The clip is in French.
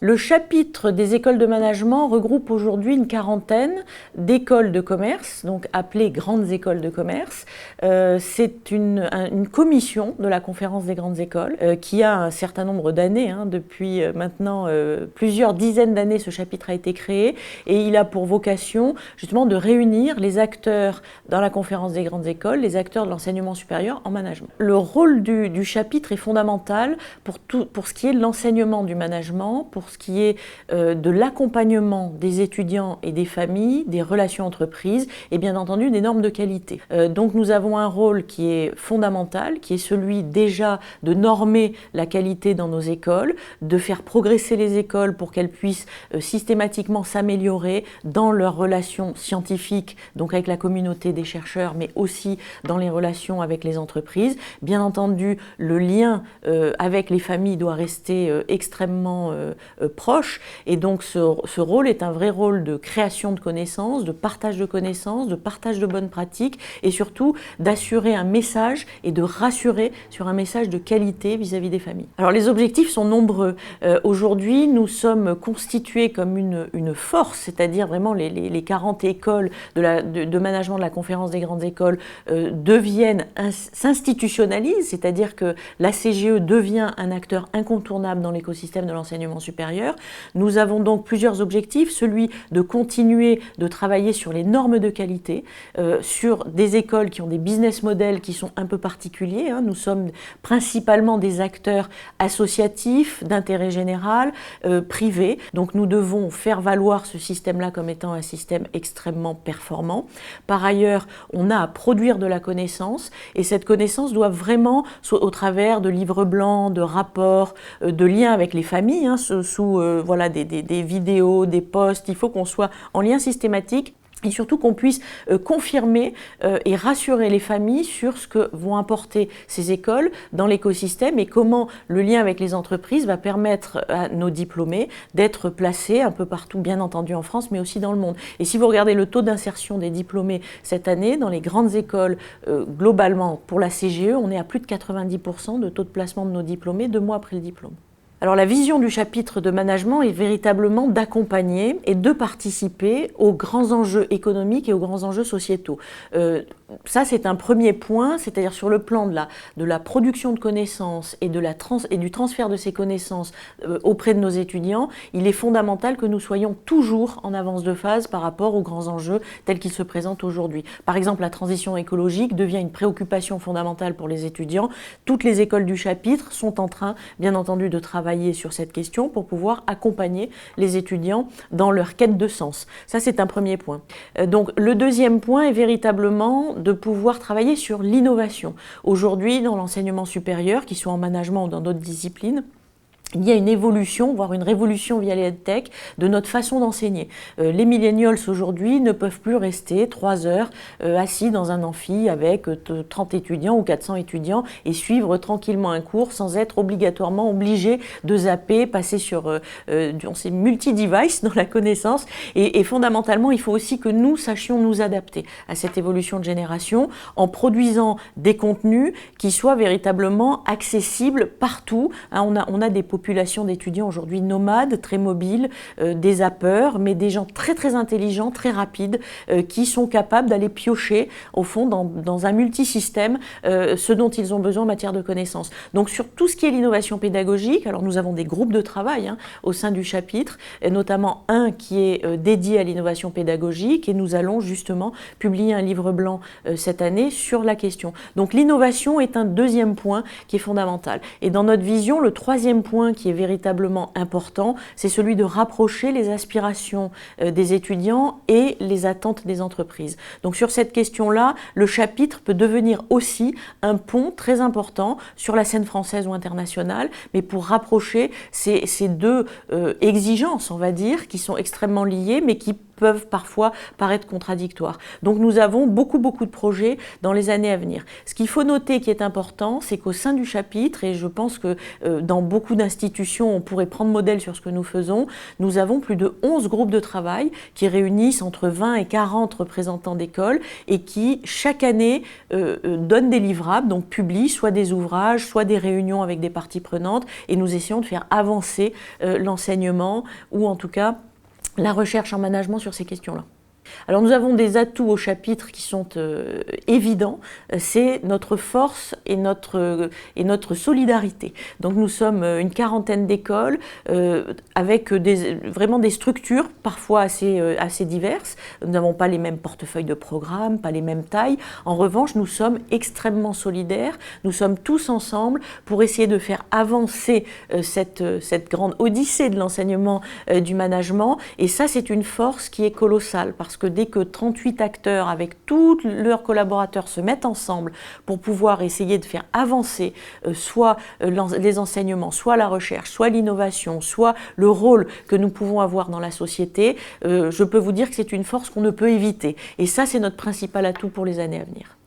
Le chapitre des écoles de management regroupe aujourd'hui une quarantaine d'écoles de commerce, donc appelées grandes écoles de commerce. C'est une commission de la conférence des grandes écoles qui a un certain nombre d'années, depuis maintenant plusieurs dizaines d'années, ce chapitre a été créé et il a pour vocation justement de réunir les acteurs dans la conférence des grandes écoles, les acteurs de l'enseignement supérieur en management. Le rôle du chapitre est fondamental pour ce qui est de l'enseignement du management, pour ce qui est de l'accompagnement des étudiants et des familles, des relations entreprises et bien entendu des normes de qualité. Donc nous avons un rôle qui est fondamental, qui est celui déjà de normer la qualité dans nos écoles, de faire progresser les écoles pour qu'elles puissent systématiquement s'améliorer dans leurs relations scientifiques, donc avec la communauté des chercheurs, mais aussi dans les relations avec les entreprises. Bien entendu, le lien avec les familles doit rester extrêmement proche et donc ce rôle est un vrai rôle de création de connaissances, de partage de bonnes pratiques et surtout d'assurer un message et de rassurer sur un message de qualité vis-à-vis des familles. Alors les objectifs sont nombreux. Aujourd'hui, nous sommes constitués comme une force, c'est-à-dire vraiment les 40 écoles de management de la conférence des grandes écoles s'institutionnalisent, c'est-à-dire que la CGE devient un acteur incontournable dans l'écosystème de l'enseignement supérieur. Nous avons donc plusieurs objectifs, celui de continuer de travailler sur les normes de qualité, sur des écoles qui ont des business models qui sont un peu particuliers. Nous sommes principalement des acteurs associatifs, d'intérêt général, privés. Donc nous devons faire valoir ce système-là comme étant un système extrêmement performant. Par ailleurs, on a à produire de la connaissance et cette connaissance doit vraiment, au travers de livres blancs, de rapports, de liens avec les familles, sous des vidéos, des posts, il faut qu'on soit en lien systématique. Et surtout qu'on puisse confirmer et rassurer les familles sur ce que vont apporter ces écoles dans l'écosystème et comment le lien avec les entreprises va permettre à nos diplômés d'être placés un peu partout, bien entendu en France, mais aussi dans le monde. Et si vous regardez le taux d'insertion des diplômés cette année, dans les grandes écoles, globalement, pour la CGE, on est à plus de 90% de taux de placement de nos diplômés 2 mois après le diplôme. Alors la vision du chapitre de management est véritablement d'accompagner et de participer aux grands enjeux économiques et aux grands enjeux sociétaux. Ça c'est un premier point, c'est-à-dire sur le plan de la production de connaissances et, du transfert de ces connaissances auprès de nos étudiants, il est fondamental que nous soyons toujours en avance de phase par rapport aux grands enjeux tels qu'ils se présentent aujourd'hui. Par exemple, la transition écologique devient une préoccupation fondamentale pour les étudiants. Toutes les écoles du chapitre sont en train, bien entendu, de travailler sur cette question pour pouvoir accompagner les étudiants dans leur quête de sens. Ça, c'est un premier point. Donc, le deuxième point est véritablement de pouvoir travailler sur l'innovation. Aujourd'hui, dans l'enseignement supérieur, qu'il soit en management ou dans d'autres disciplines, il y a une évolution, voire une révolution via les EdTech de notre façon d'enseigner. Les millennials aujourd'hui ne peuvent plus rester 3 heures assis dans un amphi avec 30 étudiants ou 400 étudiants et suivre tranquillement un cours sans être obligatoirement obligés de zapper, passer sur ces multi-devices dans la connaissance. Et fondamentalement, il faut aussi que nous sachions nous adapter à cette évolution de génération en produisant des contenus qui soient véritablement accessibles partout. On a des population d'étudiants aujourd'hui nomades, très mobiles, des zappeurs, mais des gens très très intelligents, très rapides, qui sont capables d'aller piocher au fond dans un multisystème ce dont ils ont besoin en matière de connaissances. Donc sur tout ce qui est l'innovation pédagogique, alors nous avons des groupes de travail au sein du chapitre, et notamment un qui est dédié à l'innovation pédagogique et nous allons justement publier un livre blanc cette année sur la question. Donc l'innovation est un deuxième point qui est fondamental. Et dans notre vision, le troisième point qui est véritablement important, c'est celui de rapprocher les aspirations des étudiants et les attentes des entreprises. Donc sur cette question-là, le chapitre peut devenir aussi un pont très important sur la scène française ou internationale, mais pour rapprocher ces deux exigences, on va dire, qui sont extrêmement liées, mais qui peuvent parfois paraître contradictoires. Donc nous avons beaucoup de projets dans les années à venir. Ce qu'il faut noter qui est important, c'est qu'au sein du chapitre, et je pense que dans beaucoup d'institutions, on pourrait prendre modèle sur ce que nous faisons, nous avons plus de 11 groupes de travail qui réunissent entre 20 et 40 représentants d'écoles et qui, chaque année, donnent des livrables, donc publient soit des ouvrages, soit des réunions avec des parties prenantes, et nous essayons de faire avancer l'enseignement ou en tout cas la recherche en management sur ces questions-là. Alors nous avons des atouts au chapitre qui sont évidents, c'est notre force et notre solidarité. Donc nous sommes une quarantaine d'écoles avec vraiment des structures parfois assez diverses. Nous n'avons pas les mêmes portefeuilles de programmes, pas les mêmes tailles. En revanche, nous sommes extrêmement solidaires. Nous sommes tous ensemble pour essayer de faire avancer cette grande odyssée de l'enseignement du management. Et ça, c'est une force qui est colossale parce que dès que 38 acteurs avec tous leurs collaborateurs se mettent ensemble pour pouvoir essayer de faire avancer soit les enseignements, soit la recherche, soit l'innovation, soit le rôle que nous pouvons avoir dans la société, je peux vous dire que c'est une force qu'on ne peut éviter. Et ça, c'est notre principal atout pour les années à venir.